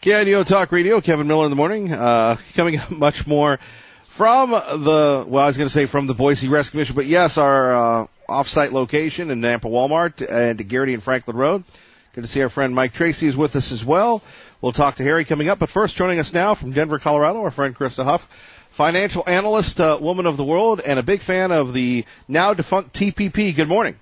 KINO Talk Radio, Kevin Miller in the morning. Coming up much more from from the Boise Rescue Mission, but yes, our off-site location in Nampa Walmart and Garrity and Franklin Road. Good to see our friend Mike Tracy is with us as well. We'll talk to Harry coming up, but first joining us now from Denver, Colorado, our friend Krista Huff, financial analyst, woman of the world, and a big fan of the now defunct TPP. Good morning.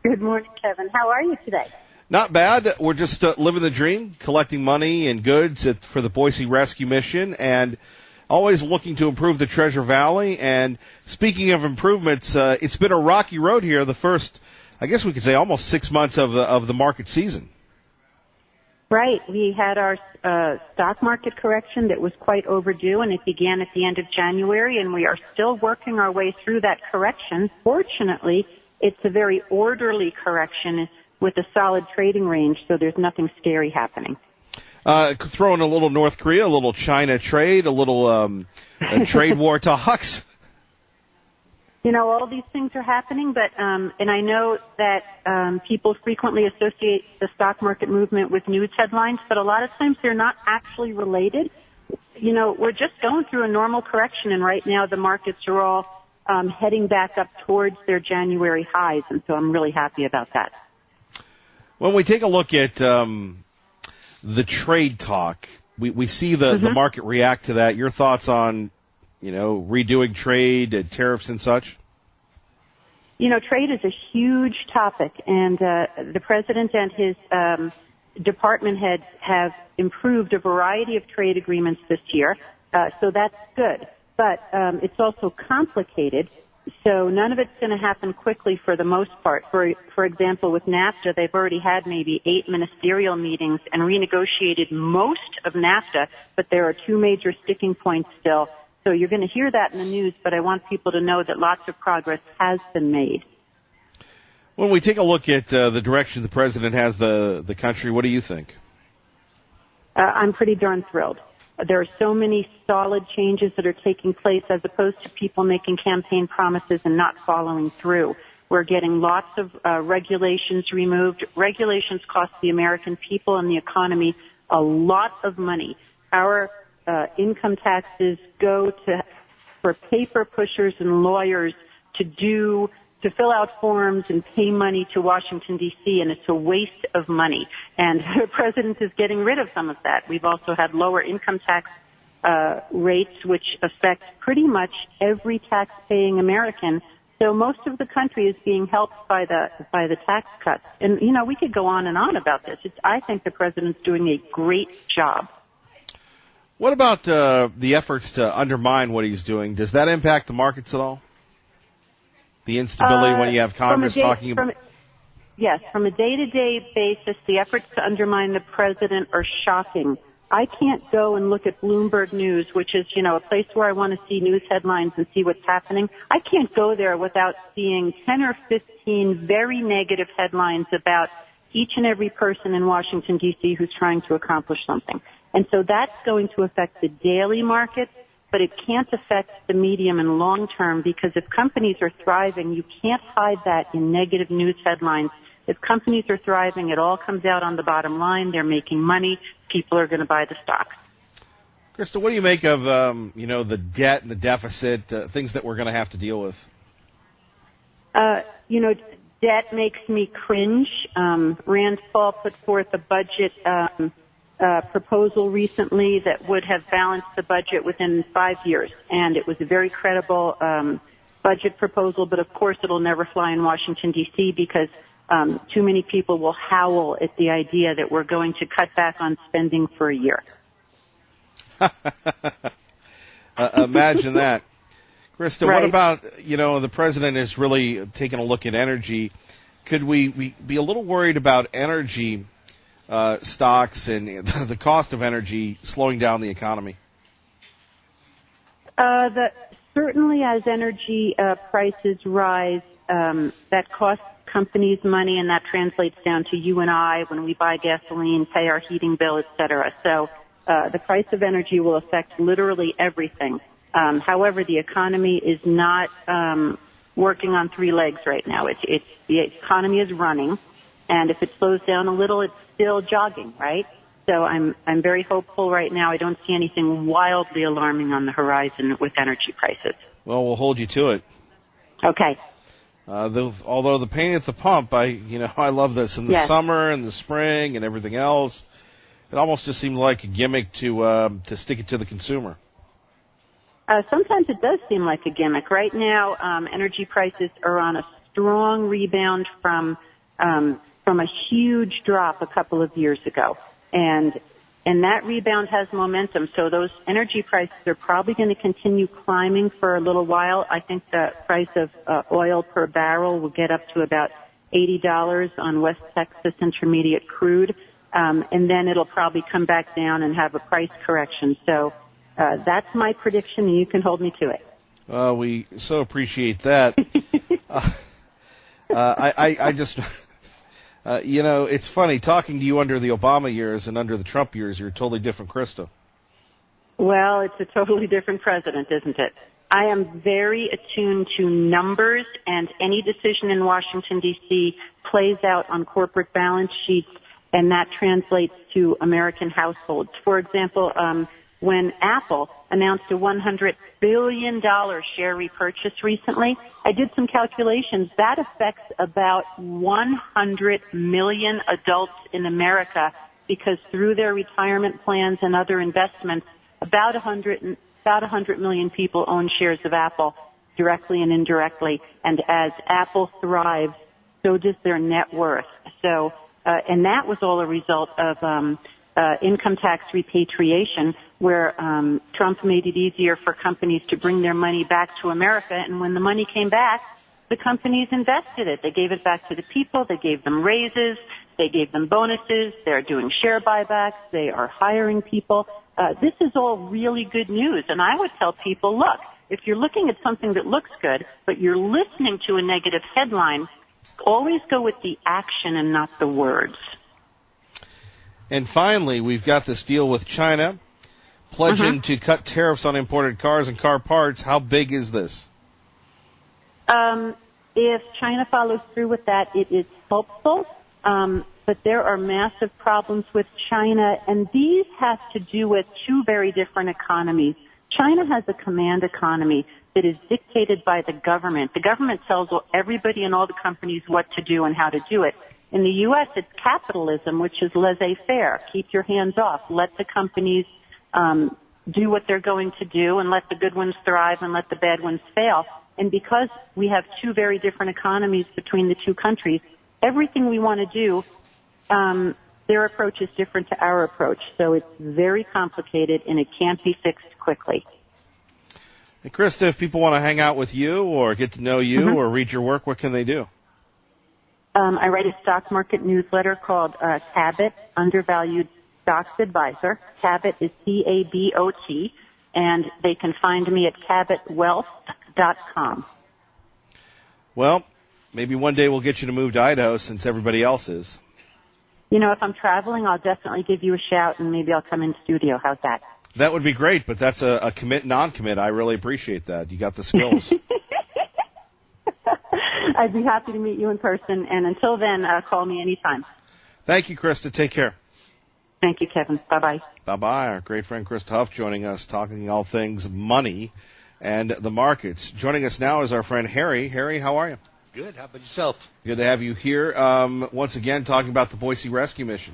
Good morning, Kevin. How are you today? Not bad. We're just living the dream, collecting money and goods for the Boise Rescue Mission, and always looking to improve the Treasure Valley. And speaking of improvements, it's been a rocky road here the first, I guess we could say, almost 6 months of the market season. Right. We had our stock market correction that was quite overdue, and it began at the end of January, and we are still working our way through that correction. Fortunately, it's a very orderly correction with a solid trading range, so there's nothing scary happening. Throw in a little North Korea, a little China trade, a little trade war talks. You know, all these things are happening, but and I know that people frequently associate the stock market movement with news headlines, but a lot of times they're not actually related. You know, we're just going through a normal correction, and right now the markets are all heading back up towards their January highs, and so I'm really happy about that. When we take a look at the trade talk, we see the market react to that. Your thoughts on, redoing trade, tariffs and such? You know, trade is a huge topic, and the president and his department heads have improved a variety of trade agreements this year, so that's good. But it's also complicated, so none of it's going to happen quickly for the most part. For example, with NAFTA, they've already had maybe 8 ministerial meetings and renegotiated most of NAFTA, but there are 2 major sticking points still. So you're going to hear that in the news, but I want people to know that lots of progress has been made. When we take a look at the direction the president has the country, what do you think? I'm pretty darn thrilled. There are so many solid changes that are taking place as opposed to people making campaign promises and not following through. We're getting lots of regulations removed. Regulations cost the American people and the economy a lot of money. Our income taxes go for paper pushers and lawyers to fill out forms and pay money to Washington, D.C., and it's a waste of money. And the president is getting rid of some of that. We've also had lower income tax rates, which affect pretty much every tax-paying American. So most of the country is being helped by the tax cuts. And, we could go on and on about this. I think the president's doing a great job. What about the efforts to undermine what he's doing? Does that impact the markets at all? The instability when you have Congress talking about... Yes, from a day-to-day basis, the efforts to undermine the president are shocking. I can't go and look at Bloomberg News, which is, a place where I want to see news headlines and see what's happening. I can't go there without seeing 10 or 15 very negative headlines about each and every person in Washington, D.C. who's trying to accomplish something. And so that's going to affect the daily markets, but it can't affect the medium and long term, because if companies are thriving, you can't hide that in negative news headlines. If companies are thriving, it all comes out on the bottom line. They're making money. People are going to buy the stocks. Krista, what do you make of, the debt and the deficit, things that we're going to have to deal with? Debt makes me cringe. Rand Paul put forth a budget proposal recently that would have balanced the budget within 5 years, and it was a very credible budget proposal, but of course it'll never fly in Washington, D.C., because too many people will howl at the idea that we're going to cut back on spending for a year. Imagine that. Krista, right. What about, the president is really taking a look at energy. Could we be a little worried about energy stocks and the cost of energy slowing down the economy? Certainly as energy prices rise, that costs companies money, and that translates down to you and I when we buy gasoline, pay our heating bill, et cetera. So the price of energy will affect literally everything. However, the economy is not working on 3 legs right now. The economy is running, and if it slows down a little, it's still jogging, right? So I'm very hopeful right now. I don't see anything wildly alarming on the horizon with energy prices. Well, we'll hold you to it. Okay. Although the pain at the pump, I love this in the summer and the spring and everything else. It almost just seemed like a gimmick to stick it to the consumer. Sometimes it does seem like a gimmick. Right now, energy prices are on a strong rebound from a huge drop a couple of years ago, and that rebound has momentum. So those energy prices are probably going to continue climbing for a little while. I think the price of oil per barrel will get up to about $80 on West Texas Intermediate crude, and then it'll probably come back down and have a price correction. So that's my prediction, and you can hold me to it. We so appreciate that. I just, it's funny talking to you under the Obama years and under the Trump years. You're a totally different Krista. Well, it's a totally different president, isn't it? I am very attuned to numbers, and any decision in Washington, D.C. plays out on corporate balance sheets, and that translates to American households. For example, when Apple announced a $100 billion share repurchase recently, I did some calculations. That affects about 100 million adults in America because through their retirement plans and other investments, about 100 million people own shares of Apple directly and indirectly. And as Apple thrives, so does their net worth. So, and that was all a result of income tax repatriation, where Trump made it easier for companies to bring their money back to America. And when the money came back, the companies invested it. They gave it back to the people. They gave them raises. They gave them bonuses. They're doing share buybacks. They are hiring people. This is all really good news. And I would tell people, look, if you're looking at something that looks good, but you're listening to a negative headline, always go with the action and not the words. And finally, we've got this deal with China pledging to cut tariffs on imported cars and car parts. How big is this? If China follows through with that, it is helpful. But there are massive problems with China, and these have to do with two very different economies. China has a command economy that is dictated by the government. The government tells everybody and all the companies what to do and how to do it. In the U.S., it's capitalism, which is laissez-faire. Keep your hands off. Let the companies do what they're going to do, and let the good ones thrive and let the bad ones fail. And because we have two very different economies between the two countries, everything we want to do, their approach is different to our approach. So it's very complicated, and it can't be fixed quickly. And Krista, if people want to hang out with you or get to know you or read your work, what can they do? I write a stock market newsletter called Cabot, Undervalued Stocks Advisor. Cabot is C-A-B-O-T, and they can find me at cabotwealth.com. Well, maybe one day we'll get you to move to Idaho since everybody else is. You know, if I'm traveling, I'll definitely give you a shout, and maybe I'll come in studio. How's that? That would be great, but that's a commit, non-commit. I really appreciate that. You got the skills. I'd be happy to meet you in person, and until then, call me anytime. Thank you, Krista. Take care. Thank you, Kevin. Bye-bye. Bye-bye. Our great friend Krista Huff joining us, talking all things money and the markets. Joining us now is our friend Harry. Harry, how are you? Good. How about yourself? Good to have you here. Once again, talking about the Boise Rescue Mission.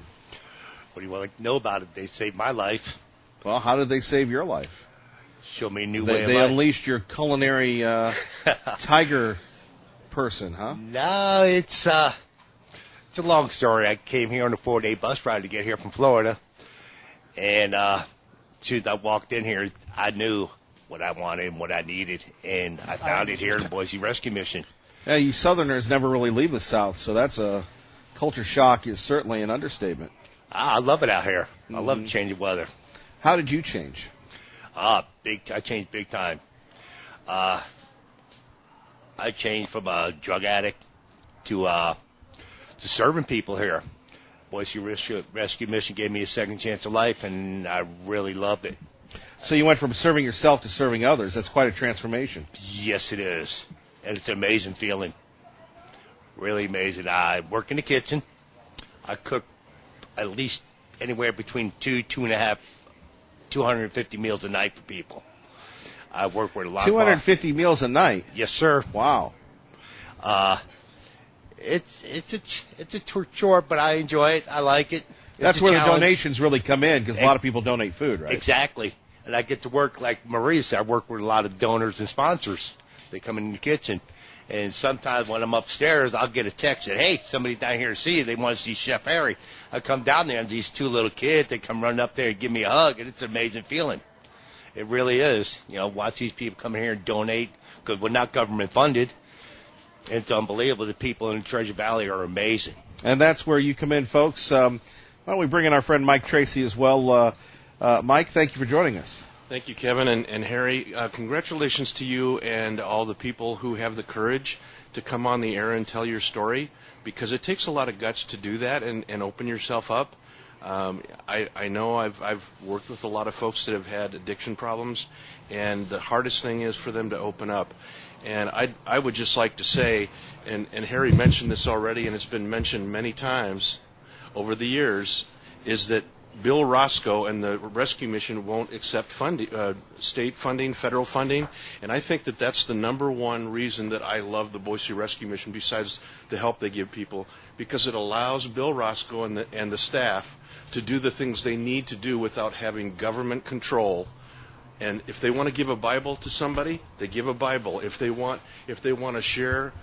What do you want to know about it? They saved my life. Well, how did they save your life? Show me a new way of life. They unleashed your culinary tiger person, huh? No, it's a long story. I came here on a 4-day bus ride to get here from Florida, and as soon as I walked in here, I knew what I wanted and what I needed, and I found it here in the Boise Rescue Mission. Yeah, you Southerners never really leave the South, so that's a culture shock is certainly an understatement. I love it out here. I love the change of weather. How did you change? I changed big time. I changed from a drug addict to serving people here. Boise Rescue Mission gave me a second chance of life, and I really loved it. So you went from serving yourself to serving others. That's quite a transformation. Yes, it is. And it's an amazing feeling. Really amazing. I work in the kitchen. I cook at least anywhere between 250 meals a night for people. I work with a lot 250 meals a night? Yes, sir. Wow. It's a chore, but I enjoy it. I like it. That's where the donations really come in, because a lot of people donate food, right? Exactly. And I get to work, like Maria said, I work with a lot of donors and sponsors. They come in the kitchen. And sometimes when I'm upstairs, I'll get a text that, hey, somebody down here to see you. They want to see Chef Harry. I come down there, and these two little kids, they come running up there and give me a hug, and it's an amazing feeling. It really is. Watch these people come in here and donate, because we're not government funded. It's unbelievable. The people in Treasure Valley are amazing. And that's where you come in, folks. Why don't we bring in our friend Mike Tracy as well? Mike, thank you for joining us. Thank you, Kevin and Harry. Congratulations to you and all the people who have the courage to come on the air and tell your story, because it takes a lot of guts to do that and open yourself up. I know I've worked with a lot of folks that have had addiction problems, and the hardest thing is for them to open up. And I would just like to say, and Harry mentioned this already, and it's been mentioned many times over the years, is that Bill Roscoe and the Rescue Mission won't accept funding, state funding, federal funding, and I think that that's the number one reason that I love the Boise Rescue Mission, besides the help they give people, because it allows Bill Roscoe and the staff to do the things they need to do without having government control. And if they want to give a Bible to somebody, they give a Bible. If they want to share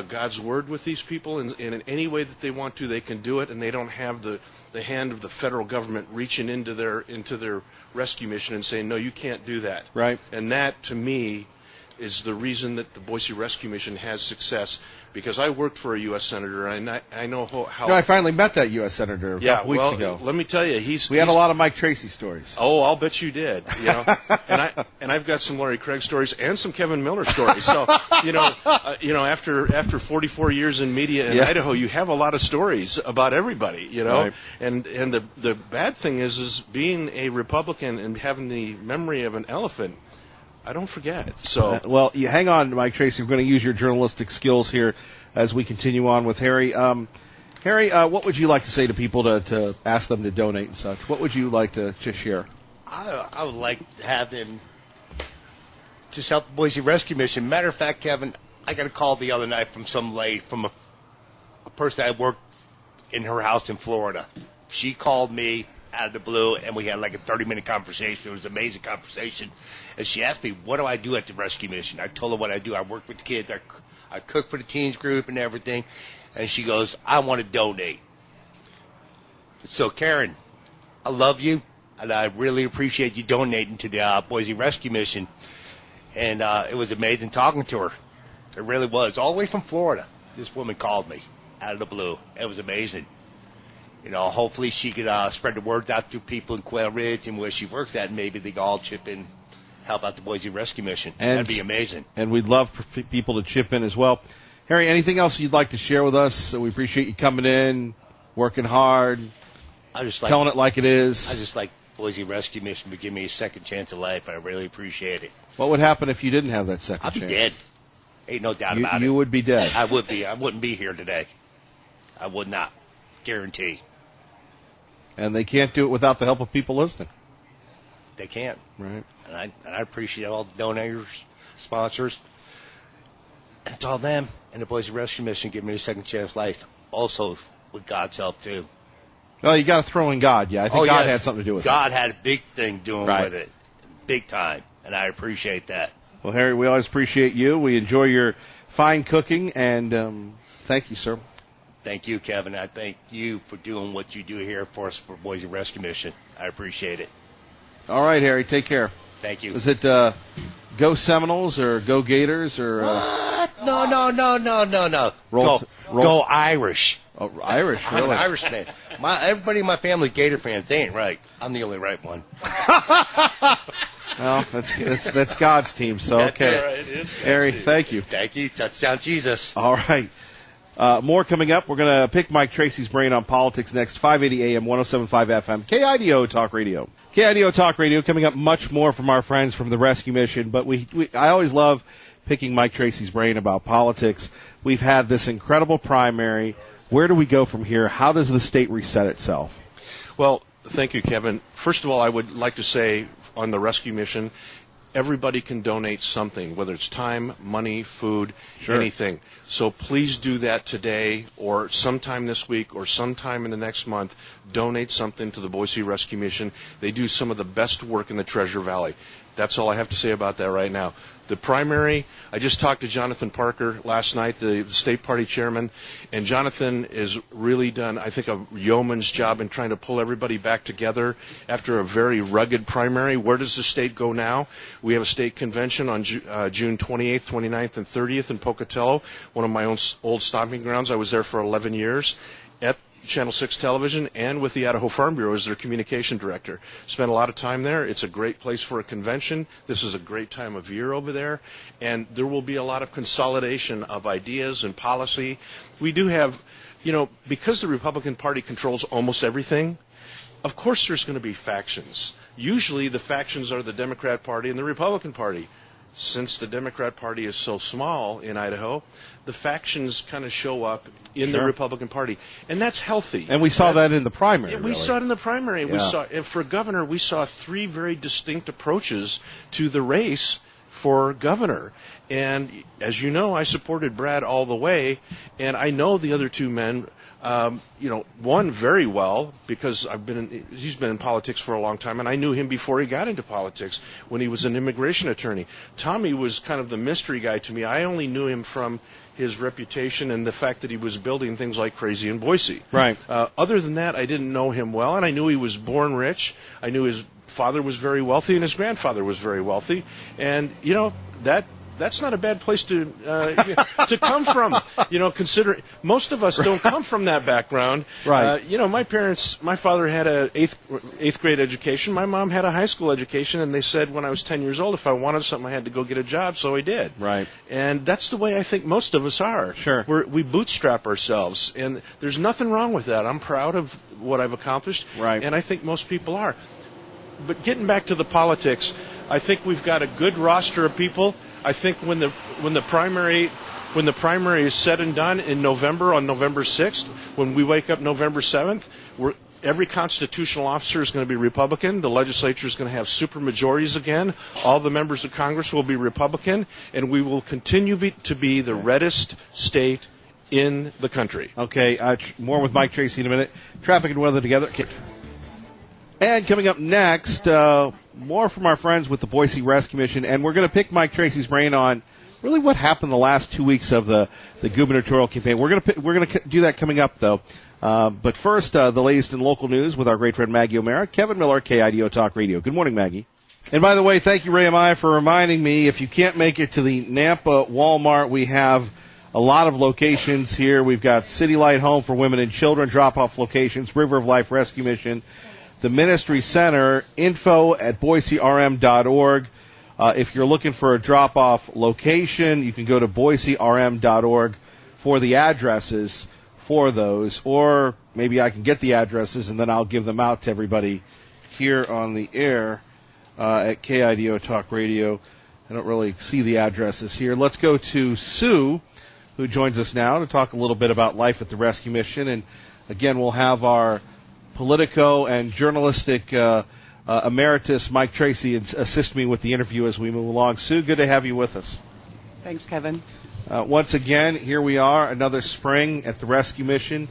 God's word with these people in any way that they want to, they can do it, and they don't have the hand of the federal government reaching into their rescue mission and saying, no, you can't do that. Right. And that, to me, is the reason that the Boise Rescue Mission has success, because I worked for a U.S. Senator, and I know how... No, I finally met that U.S. Senator a couple weeks ago. Let me tell you, we had a lot of Mike Tracy stories. Oh, I'll bet you did. And I've got some Larry Craig stories and some Kevin Miller stories. So, after 44 years in media in Idaho, you have a lot of stories about everybody, Right. And the bad thing is being a Republican and having the memory of an elephant, I don't forget. So well, you hang on, Mike Tracy. We're going to use your journalistic skills here as we continue on with Harry. Harry, what would you like to say to people to ask them to donate and such? What would you like to share? I would like to have them just help the Boise Rescue Mission. Matter of fact, Kevin, I got a call the other night from some lady, from a person that worked in her house in Florida. She called me out of the blue, and we had like a 30-minute conversation. It was an amazing conversation. And she asked me, what do I do at the rescue mission? I told her what I do. I work with the kids. I cook for the teens group and everything. And she goes, I want to donate. So, Karen, I love you, and I really appreciate you donating to the Boise Rescue Mission. And it was amazing talking to her. It really was. All the way from Florida, this woman called me out of the blue. It was amazing. Hopefully she could spread the word out to people in Quail Ridge and where she works at, and maybe they could all chip in, help out the Boise Rescue Mission. That'd be amazing. And we'd love for people to chip in as well. Harry, anything else you'd like to share with us? We appreciate you coming in, working hard, telling it like it is. I just like Boise Rescue Mission to give me a second chance of life, and I really appreciate it. What would happen if you didn't have that second chance? I'd be dead. Ain't no doubt about it. You would be dead. I would be. I wouldn't be here today. I would not. Guarantee. And they can't do it without the help of people listening. They can't. Right. And I appreciate all the donors, sponsors. And it's all them and the Boise Rescue Mission giving me a second chance life. Also, with God's help, too. Well, you got to throw in God. Yeah, I think God had something to do with it. God had a big thing doing with it. Big time. And I appreciate that. Well, Harry, we always appreciate you. We enjoy your fine cooking. And thank you, sir. Thank you, Kevin. I thank you for doing what you do here for us for Boise Rescue Mission. I appreciate it. All right, Harry. Take care. Thank you. Is it Go Seminoles or Go Gators or? What? No. Go Irish. Oh, Irish, really? I'm an Irishman. Everybody in my family Gator fans. They ain't right. I'm the only right one. Well, that's God's team. So okay. Right, it is Harry, team. thank you. Thank you. Touchdown, Jesus. All right. More coming up. We're going to pick Mike Tracy's brain on politics next. 580 AM, 107.5 FM, KIDO Talk Radio. KIDO Talk Radio coming up much more from our friends from the Rescue Mission. But I always love picking Mike Tracy's brain about politics. We've had this incredible primary. Where do we go from here? How does the state reset itself? Well, Thank you, Kevin. First of all, I would like to say on the rescue mission, everybody can donate something, whether it's time, money, food, anything. So please do that today or sometime this week or sometime in the next month. Donate something to the Boise Rescue Mission. They do some of the best work in the Treasure Valley. That's all I have to say about that right now. The primary, I just talked to Jonathan Parker last night, the state party chairman, and Jonathan has really done, I think, a yeoman's job in trying to pull everybody back together after a very rugged primary. Where does the state go now? We have a state convention on June 28th, 29th, and 30th in Pocatello, one of my own old stomping grounds. I was there for 11 years at Channel 6 Television and with the Idaho Farm Bureau as their communication director. Spent a lot of time there. It's a great place for a convention. This is a great time of year over there, and there will be a lot of consolidation of ideas and policy. We do have, because the Republican Party controls almost everything, of course there's going to be factions. Usually the factions are the Democrat Party and the Republican Party. Since the Democrat Party is so small in Idaho, the factions kind of show up in the Republican Party, and that's healthy. And we saw that in the primary. We saw it in the primary. And for governor, we saw three very distinct approaches to the race for governor. And as you know, I supported Brad all the way, and I know the other two men. One very well because he's been in politics for a long time, and I knew him before he got into politics when he was an immigration attorney. Tommy was kind of the mystery guy to me. I only knew him from his reputation and the fact that he was building things like Crazy in Boise. Right. Other than that, I didn't know him well, and I knew he was born rich. I knew his father was very wealthy and his grandfather was very wealthy, and that's not a bad place to come from. Consider most of us don't come from that background. Right. My father had a eighth grade education. My mom had a high school education, and they said when I was 10 years old, if I wanted something, I had to go get a job, so I did. Right. And that's the way I think most of us are. Sure. We bootstrap ourselves, and there's nothing wrong with that. I'm proud of what I've accomplished. Right. And I think most people are. But getting back to the politics, I think we've got a good roster of people. I think when the primary is said and done in November, on November 6th, when we wake up November 7th, every constitutional officer is going to be Republican. The legislature is going to have super majorities again. All the members of Congress will be Republican, and we will continue to be the reddest state in the country. Okay, more with Mike Tracy in a minute. Traffic and weather together. And coming up next, more from our friends with the Boise Rescue Mission, and we're going to pick Mike Tracy's brain on really what happened the last 2 weeks of the gubernatorial campaign. We're going to do that coming up, though. But first, the latest in local news with our great friend Maggie O'Mara. Kevin Miller, KIDO Talk Radio. Good morning, Maggie. And by the way, thank you, Ray Amaya, for reminding me, if you can't make it to the Nampa Walmart, we have a lot of locations here. We've got City Light Home for Women and Children, drop-off locations, River of Life Rescue Mission, the Ministry Center, info@boiserm.org. If you're looking for a drop-off location, you can go to boiserm.org for the addresses for those, or maybe I can get the addresses and then I'll give them out to everybody here on the air at KIDO Talk Radio. I don't really see the addresses here. Let's go to Sue, who joins us now to talk a little bit about life at the Rescue Mission. And again, we'll have our Politico and journalistic emeritus Mike Tracy assist me with the interview as we move along. Sue, good to have you with us. Thanks, Kevin. Once again, here we are, another spring at the Rescue Mission.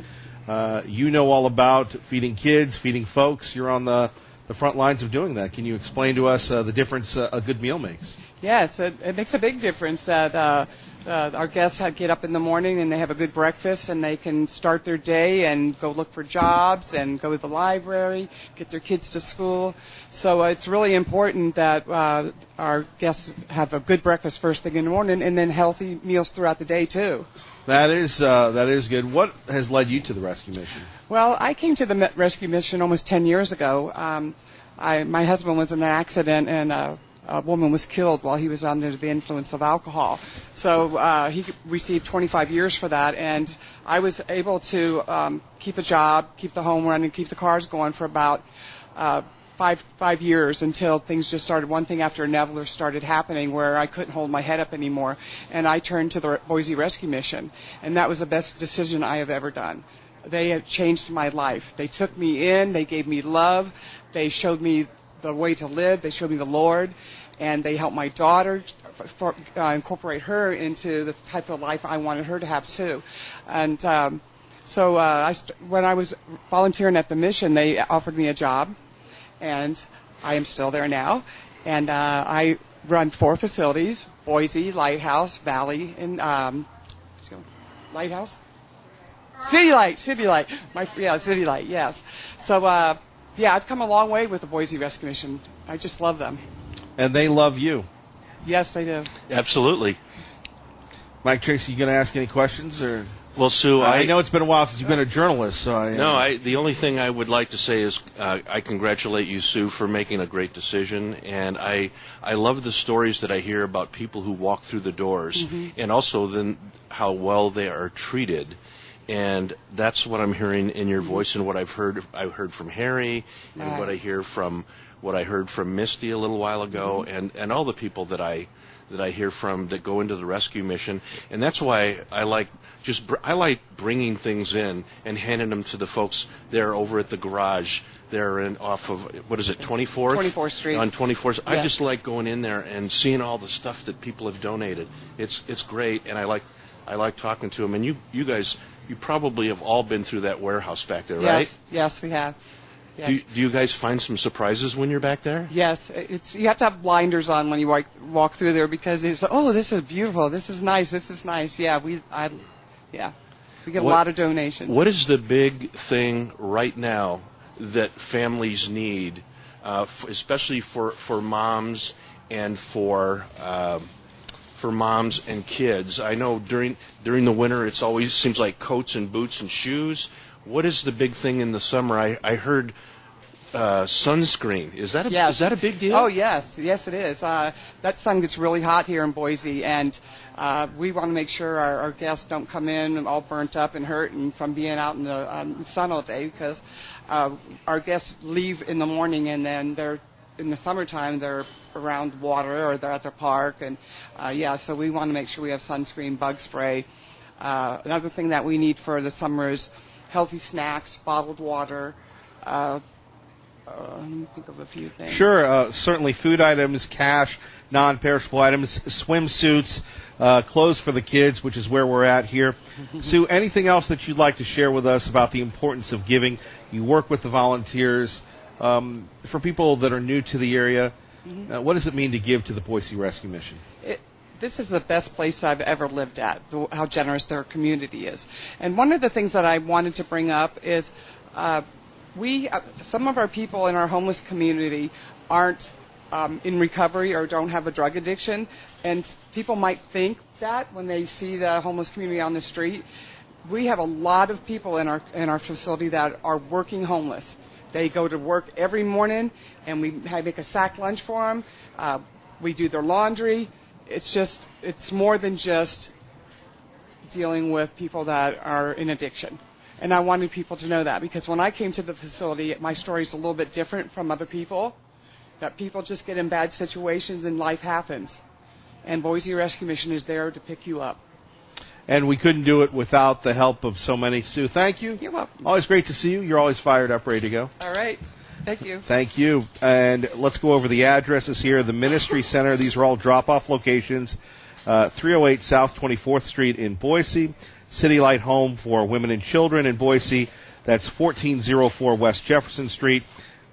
You know all about feeding kids, feeding folks. You're on the front lines of doing that. Can you explain to us the difference a good meal makes? Yes, it makes a big difference that our guests get up in the morning and they have a good breakfast and they can start their day and go look for jobs and go to the library, get their kids to school. So it's really important that our guests have a good breakfast first thing in the morning and then healthy meals throughout the day too. That is good. What has led you to the Rescue Mission? Well, I came to the Rescue Mission almost 10 years ago. My husband was in an accident and a woman was killed while he was under the influence of alcohol. So he received 25 years for that, and I was able to keep a job, keep the home running, keep the cars going for about 5 years until things just started, one thing after another started happening where I couldn't hold my head up anymore, and I turned to the Boise Rescue Mission, and that was the best decision I have ever done. they have changed my life. They took me in, they gave me love, they showed me the way to live, they showed me the Lord, and they helped my daughter incorporate her into the type of life I wanted her to have too. And when I was volunteering at the mission, they offered me a job, and I am still there now. And I run 4 facilities: Boise, Lighthouse, Valley, and Lighthouse? City Light. City Light, yes. So, I've come a long way with the Boise Rescue Mission. I just love them. And they love you. Yes, they do. Absolutely. Mike Tracy, you going to ask any questions? Or? Well, Sue, I know it's been a while since you've been a journalist. So the only thing I would like to say is I congratulate you, Sue, for making a great decision. And I love the stories that I hear about people who walk through the doors, and also then how well they are treated. And that's what I'm hearing in your voice, and what I've heard from Harry, and what I heard from Misty a little while ago, and all the people that I hear from that go into the rescue mission. And that's why I like bringing things in and handing them to the folks there over at the garage. They're off of, 24th? 24th Street. On 24th. Yeah. I just like going in there and seeing all the stuff that people have donated. It's great, and I like talking to them. And you guys, you probably have all been through that warehouse back there, right? Yes, we have. Yes. Do you guys find some surprises when you're back there? Yes, you have to have blinders on when you walk through there, because it's this is beautiful, this is nice. Yeah, we get a lot of donations. What is the big thing right now that families need, especially for moms and for moms and kids? I know during the winter it's always seems like coats and boots and shoes. What is the big thing in the summer? I heard sunscreen. Is that a big deal? Oh, yes, it is. That sun gets really hot here in Boise, and we want to make sure our guests don't come in all burnt up and hurt and from being out in the sun all day, because our guests leave in the morning, and then in the summertime they're around water or they're at their park, and so we want to make sure we have sunscreen, bug spray. Another thing that we need for the summer is healthy snacks, bottled water. Let me think of a few things. Sure, certainly food items, cash, non-perishable items, swimsuits, clothes for the kids, which is where we're at here. Sue, anything else that you'd like to share with us about the importance of giving? You work with the volunteers. For people that are new to the area, what does it mean to give to the Boise Rescue Mission? This is the best place I've ever lived at, how generous their community is. And one of the things that I wanted to bring up is some of our people in our homeless community aren't in recovery or don't have a drug addiction, and people might think that when they see the homeless community on the street. We have a lot of people in our facility that are working homeless. They go to work every morning, and we make a sack lunch for them. We do their laundry. It's more than just dealing with people that are in addiction. And I wanted people to know that, because when I came to the facility, my story is a little bit different from other people, that people just get in bad situations and life happens. And Boise Rescue Mission is there to pick you up. And we couldn't do it without the help of so many. Sue, thank you. You're welcome. Always great to see you. You're always fired up, ready to go. All right. Thank you. Thank you. And let's go over the addresses here. The Ministry Center, these are all drop-off locations. 308 South 24th Street in Boise. City Light Home for Women and Children in Boise. That's 1404 West Jefferson Street.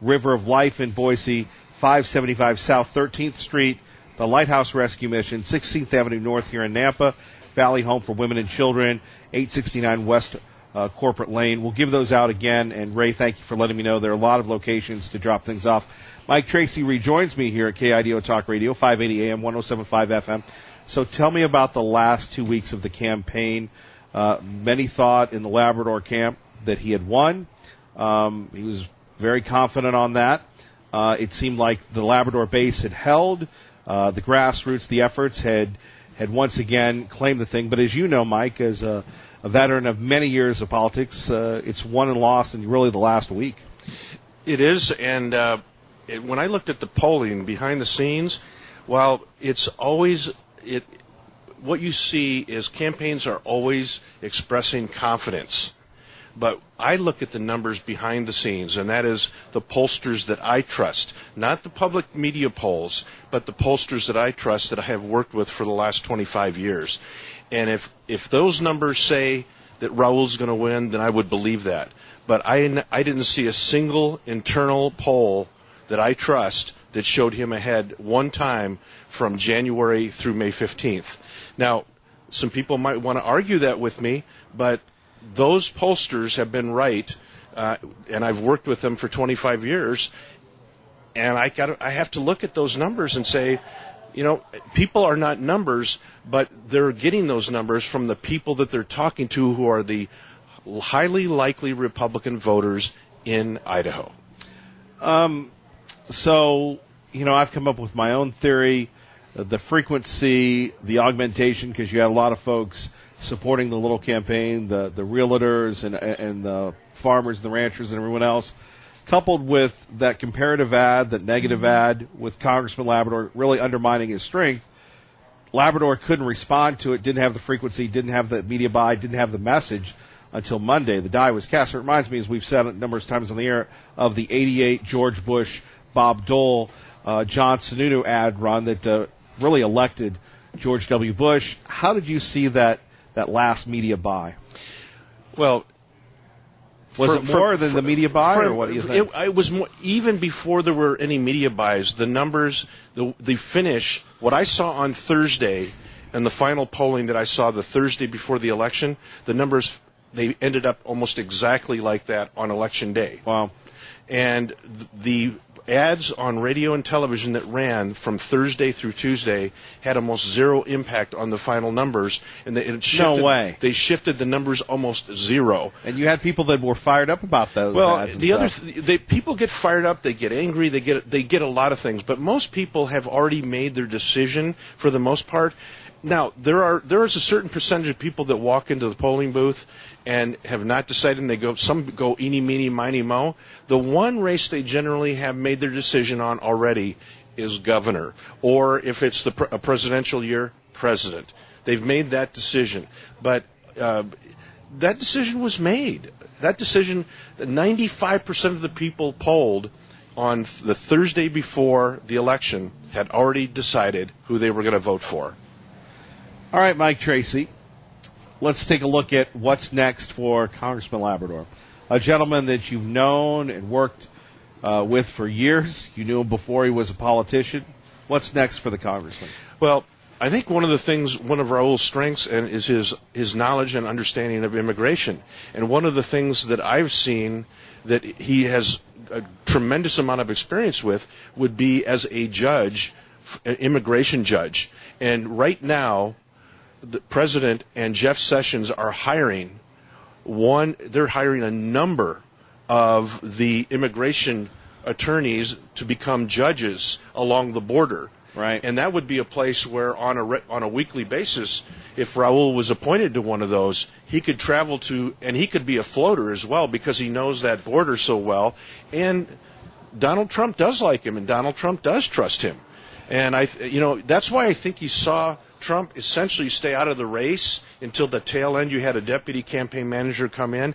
River of Life in Boise. 575 South 13th Street. The Lighthouse Rescue Mission, 16th Avenue North here in Nampa. Valley Home for Women and Children, 869 West Corporate Lane. We'll give those out again. And, Ray, thank you for letting me know there are a lot of locations to drop things off. Mike Tracy rejoins me here at KIDO Talk Radio, 580 AM, 107.5 FM. So tell me about the last 2 weeks of the campaign. Many thought in the Labrador camp that he had won. He was very confident on that. It seemed like the Labrador base had held. The grassroots, the efforts had once again claimed the thing. But as you know, Mike, as a veteran of many years of politics, it's won and lost in really the last week. It is, and when I looked at the polling behind the scenes, while it's always what you see is campaigns are always expressing confidence. But I look at the numbers behind the scenes, and that is the pollsters that I trust, not the public media polls, but the pollsters that I trust that I have worked with for the last 25 years. And if those numbers say that Raul's going to win, then I would believe that. But I didn't see a single internal poll that I trust that showed him ahead one time from January through May 15th. Now, some people might want to argue that with me, but those pollsters have been right, and I've worked with them for 25 years, and I have to look at those numbers and say, you know, people are not numbers, but they're getting those numbers from the people that they're talking to who are the highly likely Republican voters in Idaho. So, you know, I've come up with my own theory, the frequency, the augmentation, because you had a lot of folks supporting the little campaign, the realtors and the farmers, the ranchers, and everyone else, coupled with that comparative ad, that negative ad with Congressman Labrador really undermining his strength. Labrador couldn't respond to it, didn't have the frequency, didn't have the media buy, didn't have the message until Monday. The die was cast. It reminds me, as we've said it numerous times on the air, of the 88 George Bush, Bob Dole, John Sununu ad run that really elected George W. Bush. How did you see that last media buy? Well, was it more than the media buy, or what do you think? It was more, even before there were any media buys, the numbers, the finish, what I saw on Thursday and the final polling that I saw the Thursday before the election, the numbers, they ended up almost exactly like that on Election Day. Wow. And the ads on radio and television that ran from Thursday through Tuesday had almost zero impact on the final numbers, and it shifted, no way. They shifted the numbers almost zero. And you had people that were fired up about those ads. Well, people get fired up, they get angry, they get a lot of things, but most people have already made their decision for the most part. Now, there is a certain percentage of people that walk into the polling booth and have not decided, and some go eeny, meeny, miny, mo. The one race they generally have made their decision on already is governor, or if it's a presidential year, president. They've made that decision. But that decision was made. That decision, 95% of the people polled on the Thursday before the election had already decided who they were going to vote for. All right, Mike Tracy, let's take a look at what's next for Congressman Labrador, a gentleman that you've known and worked with for years. You knew him before he was a politician. What's next for the congressman? Well, I think one of Raul's strengths is his knowledge and understanding of immigration. And one of the things that I've seen that he has a tremendous amount of experience with would be as a judge, an immigration judge. And right now, the president and Jeff Sessions are hiring they're hiring a number of the immigration attorneys to become judges along the border. Right. And that would be a place where on a weekly basis, if Raul was appointed to one of those, he could travel to, and he could be a floater as well because he knows that border so well. And Donald Trump does like him, and Donald Trump does trust him. And that's why I think you saw Trump essentially stay out of the race until the tail end. You had a deputy campaign manager come in,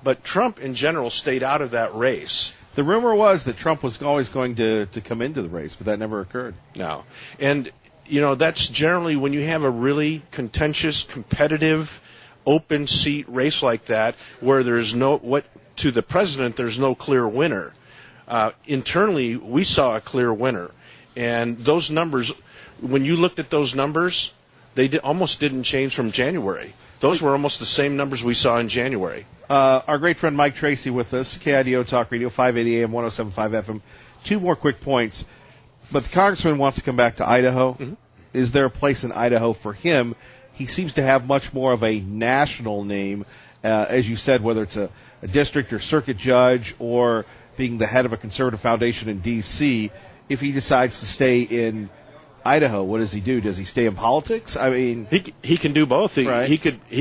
but Trump in general stayed out of that race. The rumor was that Trump was always going to come into the race, but that never occurred. No. And, that's generally when you have a really contentious, competitive, open seat race like that where there's to the president, there's no clear winner. Internally, we saw a clear winner. And those numbers, when you looked at those numbers, they almost didn't change from January. Those were almost the same numbers we saw in January. Our great friend Mike Tracy with us, KIDO Talk Radio, 580 AM, 107.5 FM. Two more quick points. But the congressman wants to come back to Idaho. Mm-hmm. Is there a place in Idaho for him? He seems to have much more of a national name, as you said, whether it's a district or circuit judge or being the head of a conservative foundation in D.C., if he decides to stay in Idaho, what does he do? Does he stay in politics? I mean, he can do both. Right. He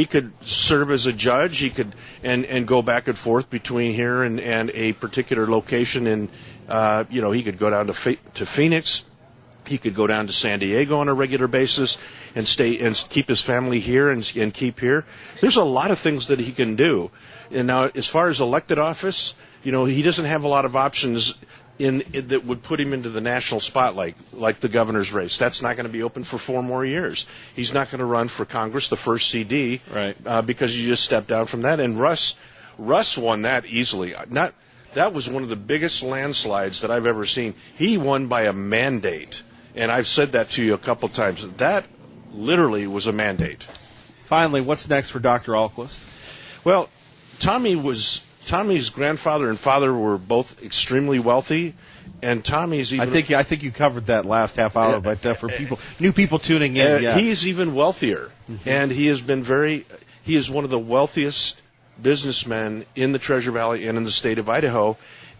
could serve as a judge. He could and go back and forth between here and a particular location. And he could go down to Phoenix, He could go down to San Diego on a regular basis and stay and keep his family here and keep here. There's a lot of things that he can do. And now, as far as elected office, he doesn't have a lot of options that would put him into the national spotlight, like the governor's race. That's not going to be open for 4 more years. He's not going to run for Congress, the first CD, right? Because you just stepped down from that. And Russ won that easily. That was one of the biggest landslides that I've ever seen. He won by a mandate. And I've said that to you a couple times. That literally was a mandate. Finally, what's next for Dr. Ahlquist? Well, Tommy's grandfather and father were both extremely wealthy, and Tommy's even... I think you covered that last half hour, but for new people tuning in, yes. He's even wealthier, and he is one of the wealthiest businessmen in the Treasure Valley and in the state of Idaho,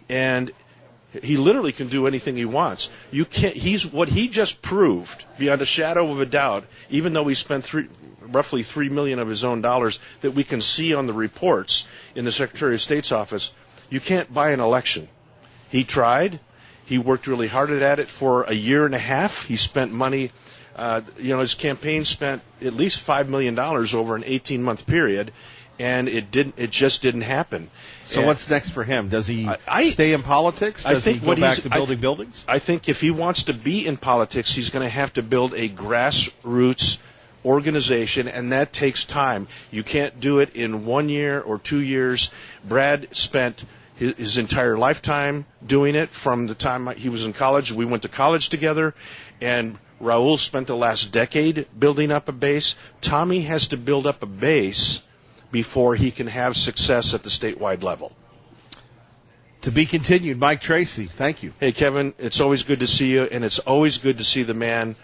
and he literally can do anything he wants. He's what he just proved, beyond a shadow of a doubt, even though he spent roughly $3 million of his own dollars that we can see on the reports in the Secretary of State's office. You can't buy an election. He tried. He worked really hard at it for a year and a half. He spent money. His campaign spent at least $5 million over an 18-month period, and it just didn't happen. So what's next for him? Does he stay in politics? Does he go back to building buildings? I think if he wants to be in politics, he's going to have to build a grassroots organization, and that takes time. You can't do it in 1 year or 2 years. Brad spent his entire lifetime doing it from the time he was in college. We went to college together, and Raul spent the last decade building up a base. Tommy has to build up a base before he can have success at the statewide level. To be continued, Mike Tracy. Thank you. Hey, Kevin, it's always good to see you, and it's always good to see the man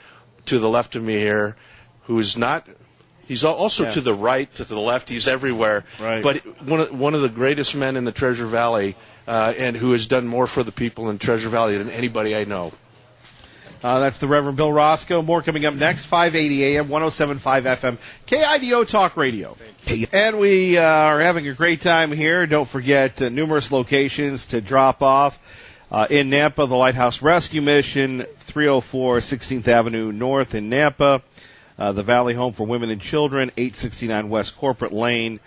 to the left of me here who is not – he's also to the right, to the left. He's everywhere. Right. But one of the greatest men in the Treasure Valley and who has done more for the people in Treasure Valley than anybody I know. That's the Reverend Bill Roscoe. More coming up next, 580 AM, 107.5 FM, KIDO Talk Radio. And we are having a great time here. Don't forget numerous locations to drop off. In Nampa, the Lighthouse Rescue Mission, 304 16th Avenue North in Nampa. The Valley Home for Women and Children, 869 West Corporate Lane.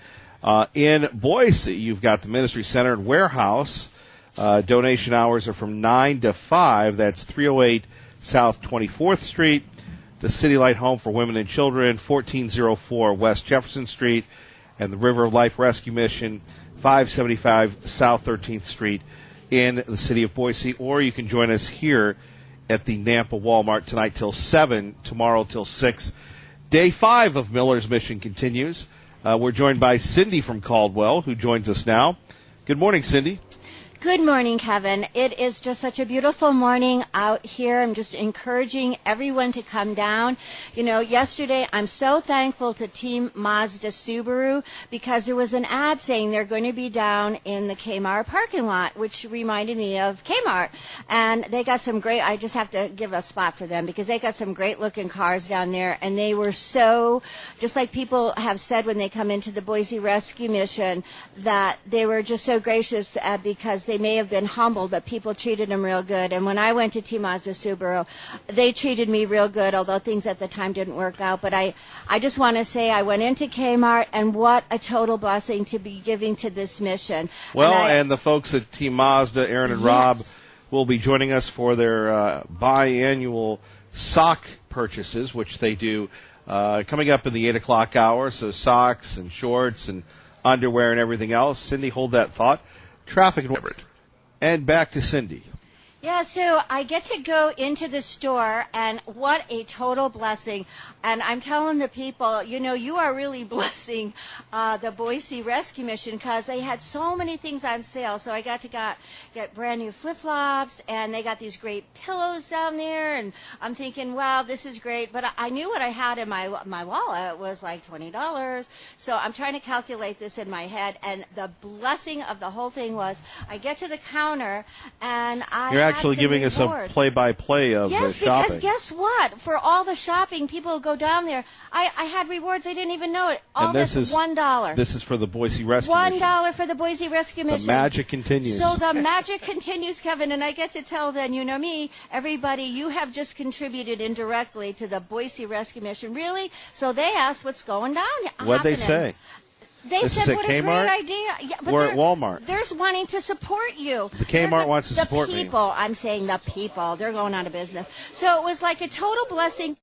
In Boise, you've got the Ministry Center and Warehouse. Donation hours are from 9 to 5. That's 308 South 24th Street. The City Light Home for Women and Children, 1404 West Jefferson Street. And the River of Life Rescue Mission, 575 South 13th Street in the city of Boise. Or you can join us here at the Nampa Walmart tonight till 7, tomorrow till 6. Day 5 of Miller's Mission continues. We're joined by Cindy from Caldwell, who joins us now. Good morning, Cindy. Good morning, Kevin. It is just such a beautiful morning out here. I'm just encouraging everyone to come down. Yesterday I'm so thankful to Team Mazda Subaru because there was an ad saying they're going to be down in the Kmart parking lot, which reminded me of Kmart. And they got some great, I just have to give a spot for them because they got some great looking cars down there. And they were so, just like people have said when they come into the Boise Rescue Mission, that they were just so gracious because they may have been humbled, but people treated them real good. And when I went to Team Mazda Subaru, they treated me real good, although things at the time didn't work out. But I just want to say I went into Kmart, and what a total blessing to be giving to this mission. Well, and the folks at Team Mazda, Aaron and Rob, will be joining us for their biannual sock purchases, which they do coming up in the 8 o'clock hour. So socks and shorts and underwear and everything else. Cindy, hold that thought. Traffic and back to Cindy. Yeah, so I get to go into the store, and what a total blessing. And I'm telling the people, you are really blessing the Boise Rescue Mission because they had so many things on sale. So I got to get brand new flip-flops, and they got these great pillows down there. And I'm thinking, wow, this is great. But I knew what I had in my wallet was like $20. So I'm trying to calculate this in my head. And the blessing of the whole thing was I get to the counter, and actually giving us a rewards. play-by-play of Yes, the shopping. because guess what? For all the shopping, people go down there. I had rewards. I didn't even know it. All And this is $1. This is for the Boise Rescue Mission. $1 for the Boise Rescue Mission. The magic continues. So the magic continues, Kevin, and I get to tell then, you know me, everybody, you have just contributed indirectly to the Boise Rescue Mission. Really? So they asked what's going down. What'd they happening. say? They This is said, at what Kmart? a great idea. Yeah, but Or they're- at Walmart? They're wanting to support you. The Kmart wants to support me. The people, I'm saying the people, they're going out of business. So it was like a total blessing.